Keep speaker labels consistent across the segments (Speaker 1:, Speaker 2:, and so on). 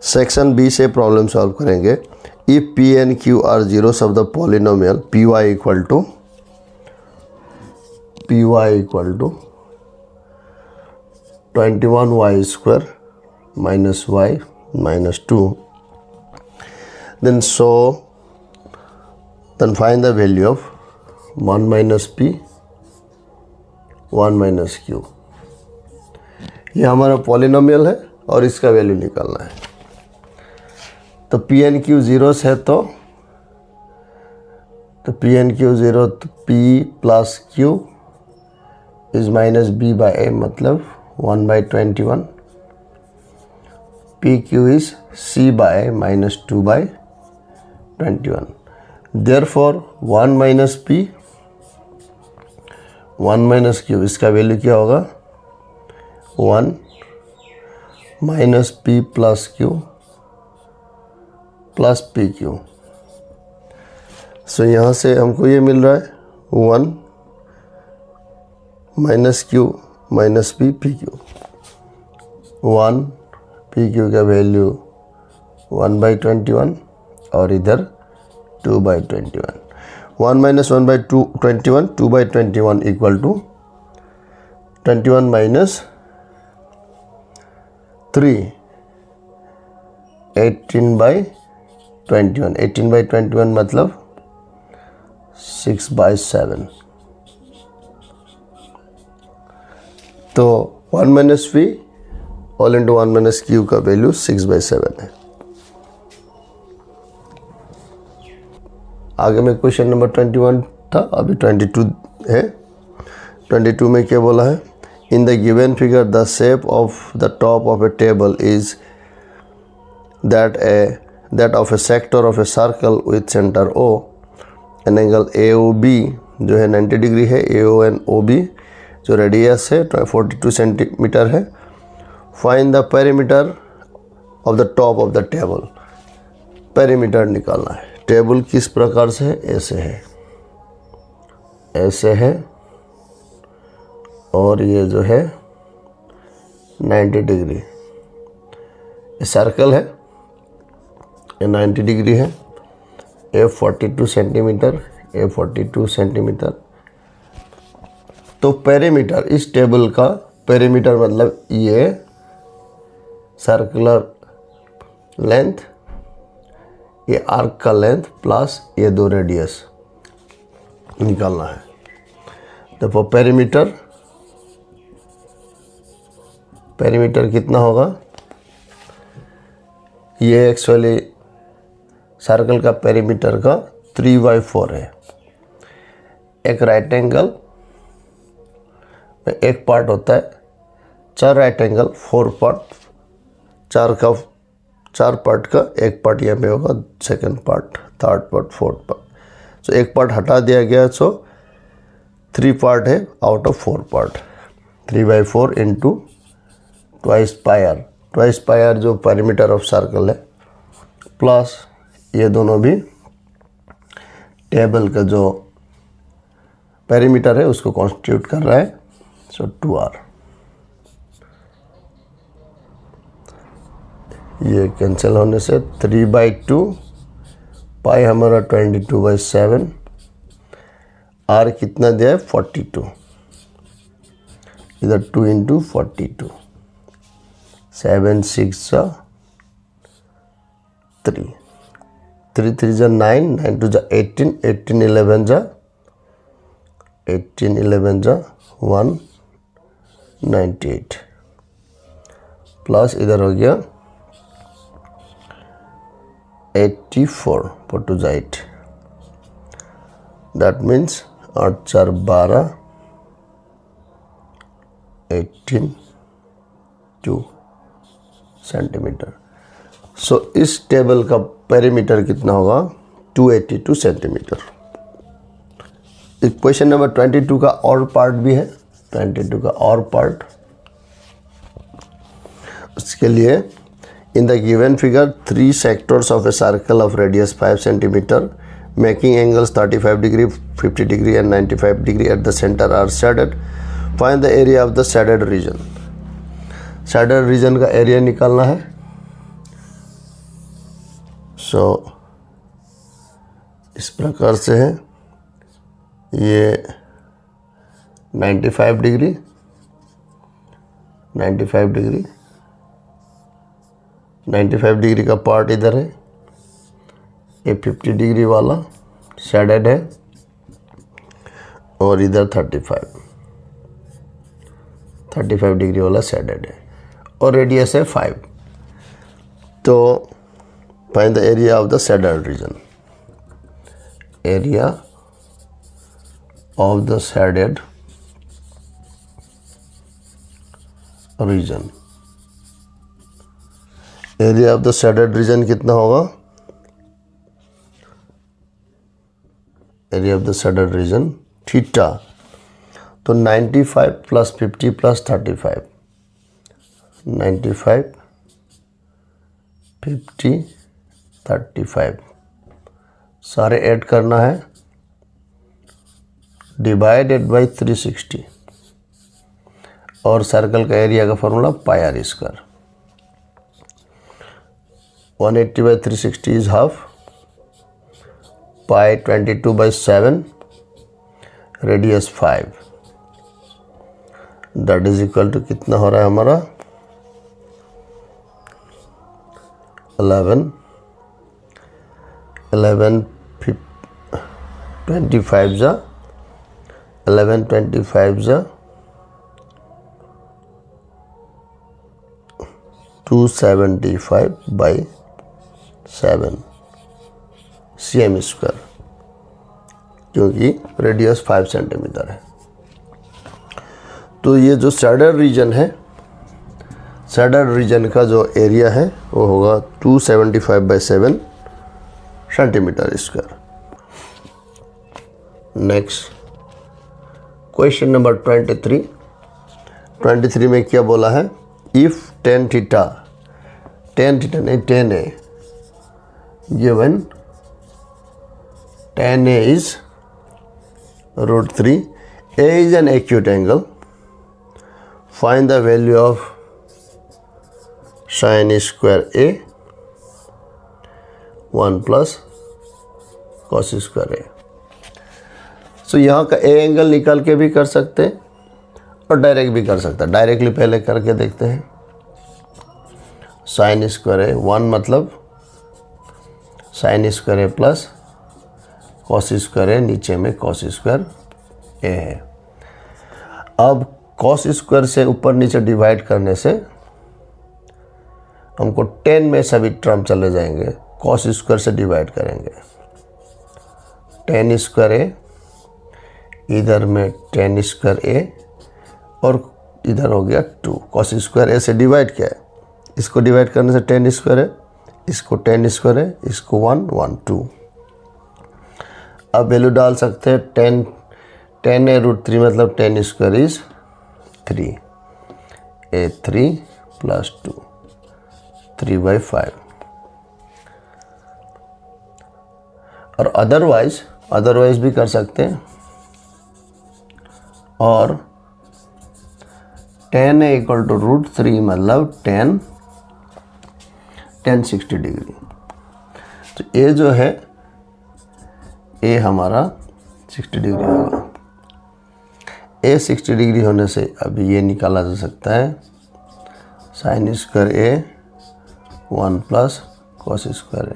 Speaker 1: Section B से problem solve करेंगे। If P and Q are zeros of the polynomial P Y equal to 21y square minus y minus 2, then find the value of 1 minus p 1 minus q। ये हमारा polynomial है और इसका value निकालना है। तो P and Q zeros है तो पी एन क्यू जीरो, तो P plus Q is minus B by A, मतलब 1/21। P Q is C by minus 2/21। Therefore 1 minus P 1 minus Q, इसका वैल्यू क्या होगा 1 minus P plus Q plus P Q. So यहाँ से हमको ये मिल रहा है 1 minus Q minus P P Q. 1 P Q का वैल्यू 1/21 और इधर 2/21। 1 माइनस 1/21 2/21 इक्वल टू 21 माइनस 3 18/21। 18/21 मतलब 6/7। तो 1 minus P all into 1 minus Q का वैल्यू 6/7 है। आगे में क्वेश्चन नंबर 21 था, अभी 22 है। 22 में क्या बोला है, in the given figure the shape of the top of a table is that of a sector of a circle with centre O and angle A O B जो है 90 डिग्री है। A O and O B जो radius है 42 centimetre है। Find the perimeter of the top of the table. Perimeter निकालना है। Table किस प्रकार से है, ऐसे है और ये जो है 90 डिग्री। ये सर्कल है, ये 90 डिग्री है। ए 42 सेंटीमीटर, ए 42 सेंटीमीटर। तो पेरीमीटर, इस टेबल का पेरीमीटर मतलब ये सर्कुलर लेंथ, ये आर्क का लेंथ प्लस ये दो रेडियस निकालना है। देखो पेरीमीटर कितना होगा, ये एक्चुअली सर्कल का पेरीमीटर का 3/4 है। एक राइट एंगल में एक पार्ट होता है, 4 राइट एंगल 4 पार्ट, 4 पार्ट का एक पार्ट यहाँ पे होगा, second part, third part, fourth part. So एक पार्ट हटा दिया गया, सो 3 पार्ट है out of 4 part. 3/4 into twice pi r जो पेरीमीटर ऑफ सर्कल है, प्लस ये दोनों भी टेबल का जो पेरीमीटर है उसको कॉन्स्टिट्यूट कर रहा है। सो 2r। ये कैंसिल होने से 3/2 पाई हमारा 22/7। r कितना दिया है 42, इधर 2 इंटू 42, 7 6 3, 3 3 जा 9, 9 2 जा 18, 18 11 जा 198 प्लस इधर हो गया 84, 4 2 जा 8। That means 8 4 12, 18 centimetre. सो इस टेबल का पेरीमीटर कितना होगा 282 सेंटीमीटर। क्वेश्चन नंबर 22 का और पार्ट भी है। 22 का और पार्ट, उसके लिए in the given figure 3 sectors of a circle of radius 5 centimetre making angles 35 degree, 50 degree and 95 degree at the centre are shaded. Find the area of the shaded region. Shaded region का area निकालना है। So इस प्रकार से है, ये 95 degree, 95 degree, 95 degree का part इधर है, ये 50 डिग्री वाला शेडेड है, और इधर 35 डिग्री वाला शेडेड है, और रेडियस है 5। तो find the area of the shaded reason. Area of the shaded reason. Area of the shaded reason कितना होगा? Area of the shaded reason theta, तो 95 प्लस 50 प्लस 35, 95 50 35 सारे ऐड करना है, डिवाइडेड बाई 360, और सर्कल का एरिया का formula pi r square. 180 by 360 is half, pi 22 by 7, radius 5, that is equal to कितना हो रहा है हमारा 11 25 जा 11 25 जा 275 बाई 7 cm स्क्वायर, क्योंकि रेडियस 5 सेंटीमीटर है। तो ये जो शेडेड रीजन है, शेडेड रीजन का जो एरिया है वो होगा 275 by 7 centimetre square. Next question number 23 में क्या बोला है? इफ tan थीटा नहीं tan A given tan A is √3, A is an acute angle, find the value of sin square A 1 plus cos square A। सो यहाँ का A angle निकाल के भी कर सकते हैं और डायरेक्ट भी कर सकते हैं। डायरेक्टली पहले करके देखते हैं। sin स्क्वायर A 1 मतलब sin square A plus cos square A, नीचे में cos स्क्वायर A है। अब cos स्क्वायर से ऊपर नीचे डिवाइड करने से हमको 10 में सभी टर्म चले जाएंगे, cos स्क्वायर से डिवाइड करेंगे। tan स्क्वायर A, इधर में tan स्क्वायर A, और इधर हो गया 2। cos स्क्वायर A से डिवाइड किया है, इसको डिवाइड करने से tan स्क्वायर है, इसको tan स्क्वायर है, इसको 1 1 2। अब वैल्यू डाल सकते हैं। tan A √3 मतलब tan square is 3, A 3 plus 2 3/5। और अदरवाइज भी कर सकते हैं। और tan A इक्वल टू √3 मतलब tan 60 डिग्री। तो ये जो है A हमारा 60 डिग्री होगा। A 60 डिग्री होने से अभी ये निकाला जा सकता है sin square A 1 plus cos square A।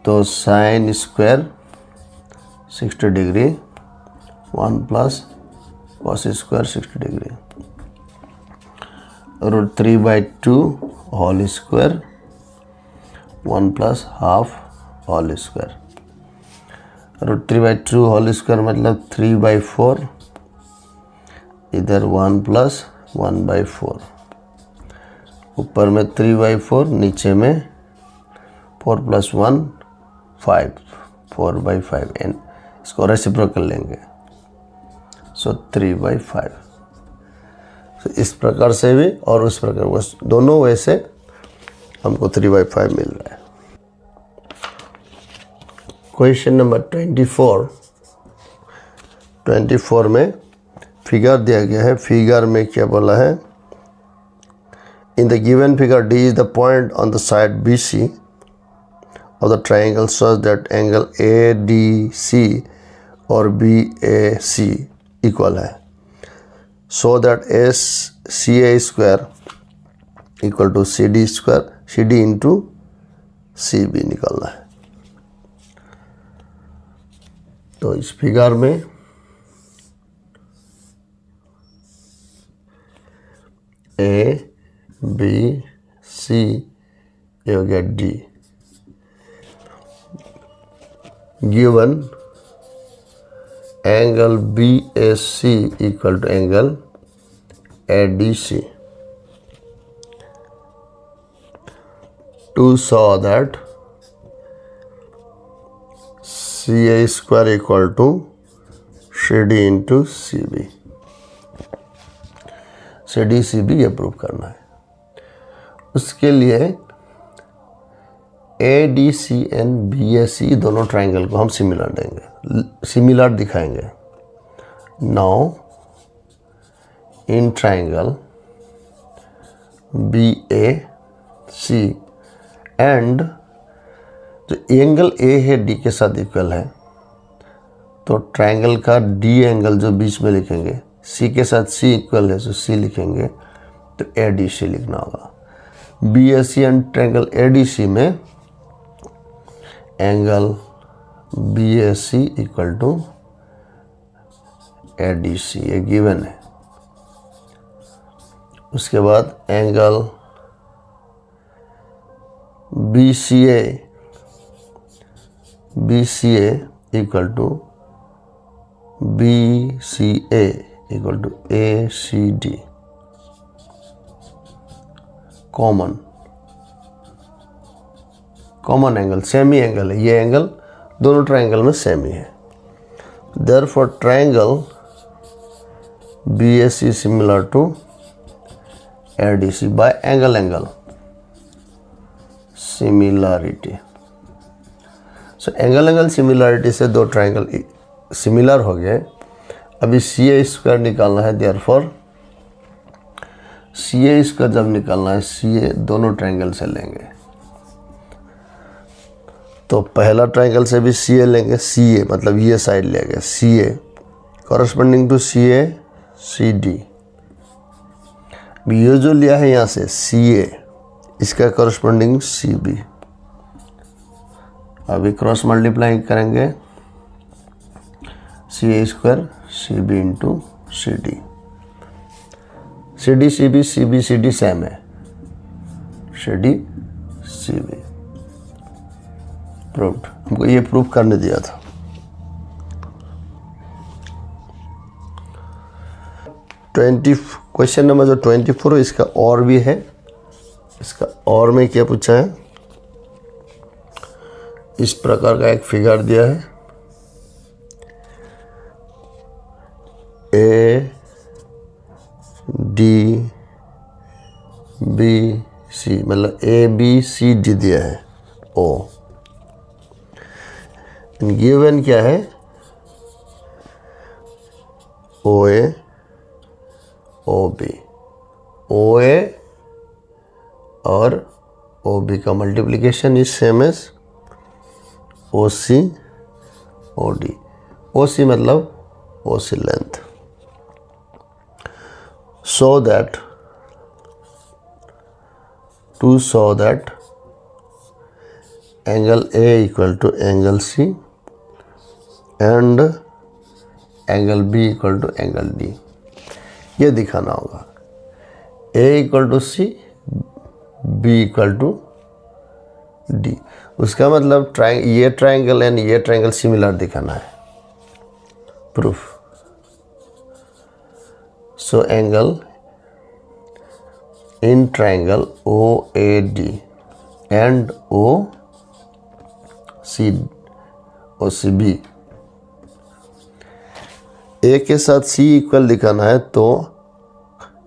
Speaker 1: तो sin square 60 degree 1 plus cos square 60 degree, √3/2 whole square 1 plus half whole square. √3/2 whole square मतलब 3/4, इधर 1 प्लस 1/4, ऊपर में 3/4, नीचे में 4 प्लस 1 5, 4/5 एन, इसको रेसिप्रोकल लेंगे, सो 3/5। तो इस प्रकार से भी और उस प्रकार, बस दोनों वे से हमको 3/5 मिल रहा है। क्वेश्चन नंबर 24 में फिगर दिया गया है। फिगर में क्या बोला है? In the given figure, D is the point on the side BC of the triangle such that angle ADC और BAC इक्वल है, so that SCA square equal to CD square CD into CB निकालना है। तो इस figure में A B C ये हो गया D, given angle BAC equal to angle ADC to show that CA square equal to CD into CB, CD CB ये prove करना है। उसके लिए ADC एंड BAC दोनों ट्राइंगल को हम सिमिलर देंगे, सिमिलर दिखाएंगे। Now in triangle BAC and जो एंगल A है D के साथ इक्वल है, तो ट्राइंगल का D एंगल जो बीच में लिखेंगे, C के साथ C इक्वल है तो C लिखेंगे, तो ADC लिखना होगा। BAC एंड ट्राइंगल ADC में angle BAC equal to ADC ये गिवन है। उसके बाद angle BCA equal to BCA equal to ACD, common angle, same angle है, ये एंगल दोनों ट्राइंगल में सेमी है। Therefore triangle BAC similar to ADC by angle similarity. So angle similarity से दो ट्राइंगल सिमिलर हो गए। अभी CA स्क्वायर निकालना है, देयरफॉर CA स्क्वायर जब निकालना है CA दोनों ट्राइंगल से लेंगे, तो पहला ट्राइंगल से भी CA लेंगे, CA मतलब ये साइड लेंगे CA corresponding to CA CD। ये जो लिया है यहाँ से CA इसका कॉरस्पॉन्डिंग CB, अभी क्रॉस मल्टीप्लाई करेंगे CA square CB into CD, CD CB CB CD same है, CD CB प्रूव्ड। हमको ये प्रूव करने दिया था। क्वेश्चन नंबर जो 24 है इसका और भी है। इसका और में क्या पूछा है, इस प्रकार का एक फिगर दिया है, A D B C मतलब ABCD दिया है O। गिवन क्या है, OA OB, OA और OB का multiplication is same as OC OD, OC मतलब OC length. so that angle A equal to angle C and angle B equal to angle D, ये दिखाना होगा। A equal to C, B equal to D, उसका मतलब ये triangle and ये triangle similar दिखाना है, proof. So angle in triangle OAD and OCB, A के साथ C इक्वल दिखाना है, तो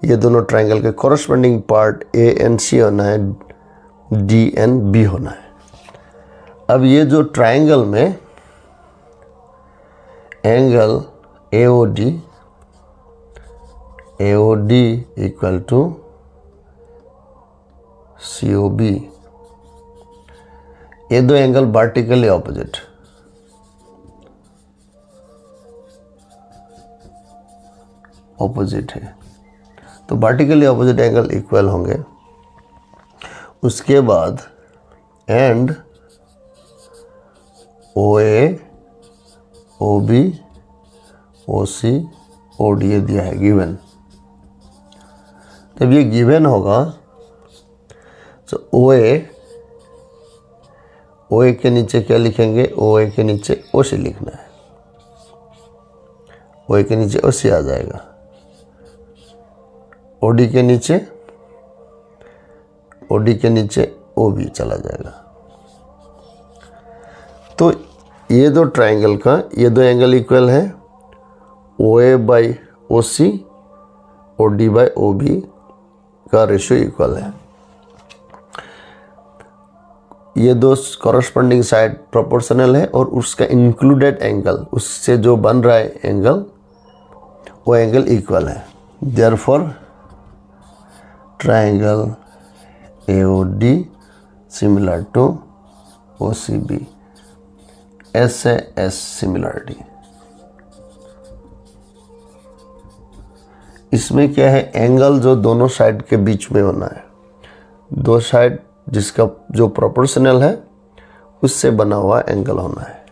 Speaker 1: ये दोनों ट्राइंगल के corresponding part A and C होना है, D एंड B होना है। अब ये जो ट्राइंगल में angle AOD equal to COB, ये दो एंगल वर्टिकली ऑपोजिट, है, तो वर्टिकली ऑपोजिट एंगल इक्वल होंगे। उसके बाद and OA, OB, OC, OD ये दिया है गिवन। जब ये गिवन होगा तो OA के नीचे क्या लिखेंगे, OA के नीचे OC लिखना है, OA के नीचे OC आ जाएगा, OD के नीचे OB चला जाएगा। तो ये दो ट्राइंगल का ये दो एंगल इक्वल है, OA बाई OC और D बाई OB का रेशियो इक्वल है। ये दो कॉरस्पॉन्डिंग साइड प्रोपोर्शनल है और उसका इंक्लूडेड एंगल, उससे जो बन रहा है एंगल, वो एंगल इक्वल है। Therefore triangle AOD similar to OCB, SAS similarity. इसमें क्या है, एंगल जो दोनों साइड के बीच में होना है, दो साइड जिसका जो प्रोपोर्शनल है उससे बना हुआ एंगल होना है।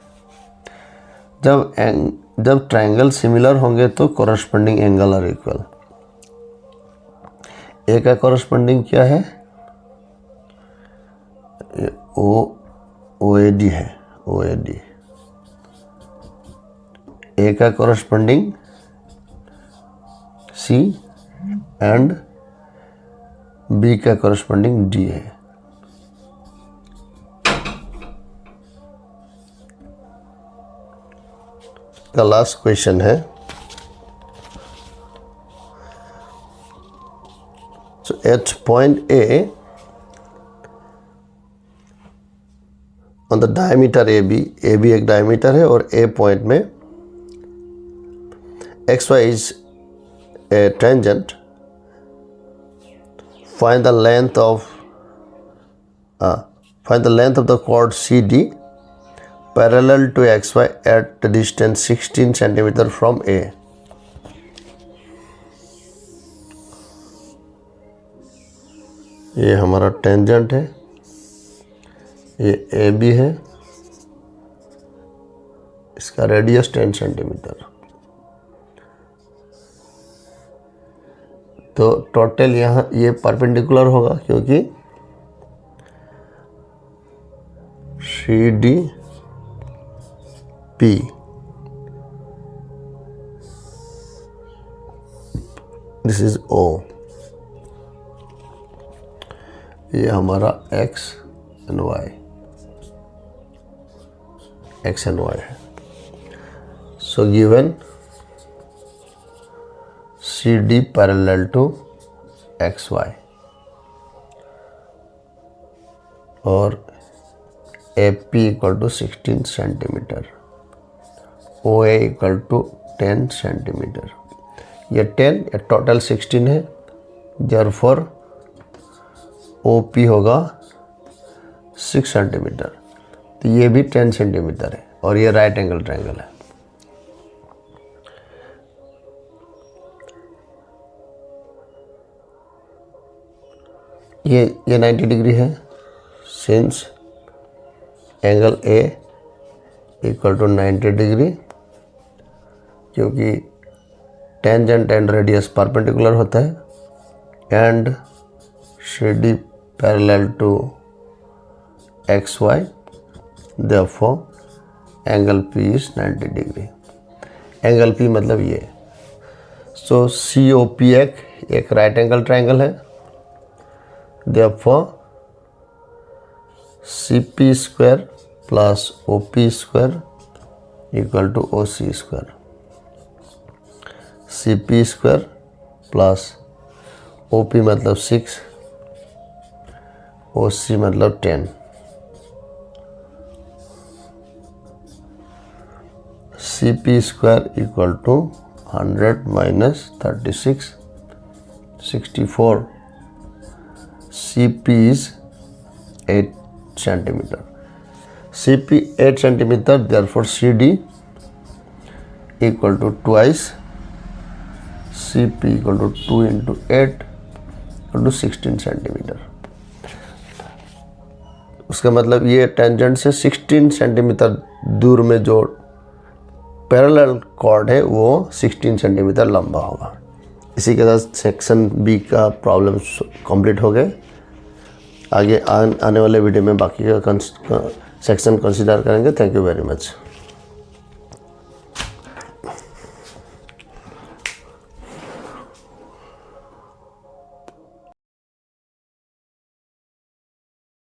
Speaker 1: जब ट्राइंगल सिमिलर होंगे तो कॉरस्पॉन्डिंग एंगल आर इक्वल। ए का कॉरस्पॉन्डिंग क्या है, OAD है, OAD। ए का कॉरस्पॉन्डिंग C एंड B का कॉरस्पॉन्डिंग D है। का लास्ट क्वेश्चन है, so at point A on the diameter AB एक डायमीटर है और A पॉइंट में XY is a tangent, find the length of the chord CD parallel to XY at the distance 16 centimeter from A। ये हमारा tangent है, ये AB है, इसका रेडियस 10 सेंटीमीटर। तो टोटल यहाँ ये परपेंडिकुलर होगा क्योंकि CDP दिस इज O, ये हमारा X एंड Y है। So given CD parallel to XY और AP equal to 16 centimetre, OA equal to 10 centimetre. ये 10 या टोटल 16 है, देयरफॉर OP होगा 6 सेंटीमीटर। तो ये भी 10 सेंटीमीटर है और ये राइट एंगल ट्रायंगल है। ये 90 डिग्री है, since angle A equal to 90 degree, क्योंकि टेंजेंट एंड रेडियस परपेंडिकुलर होता है, and CD parallel to XY, therefore angle P is 90 degree. Angle P मतलब ये। सो COP एक राइट एंगल ट्रायंगल है, therefore CP square plus OP square equal to OC square. CP square plus OP मतलब 6, OC मतलब 10। CP square equal to 100 minus 36, 64। C CP is 8 centimeter. CP 8 centimeter, therefore CD equal to twice CP equal to 2 into 8 equal to 16 centimeter. उसका मतलब ये tangent से 16 centimetre दूर में जो parallel cord है वो 16 सेंटीमीटर लंबा होगा। इसी के साथ सेक्शन बी का प्रॉब्लम कंप्लीट हो गए। आगे आने वाले वीडियो में बाकी का सेक्शन कंसीडर करेंगे। Thank you very much.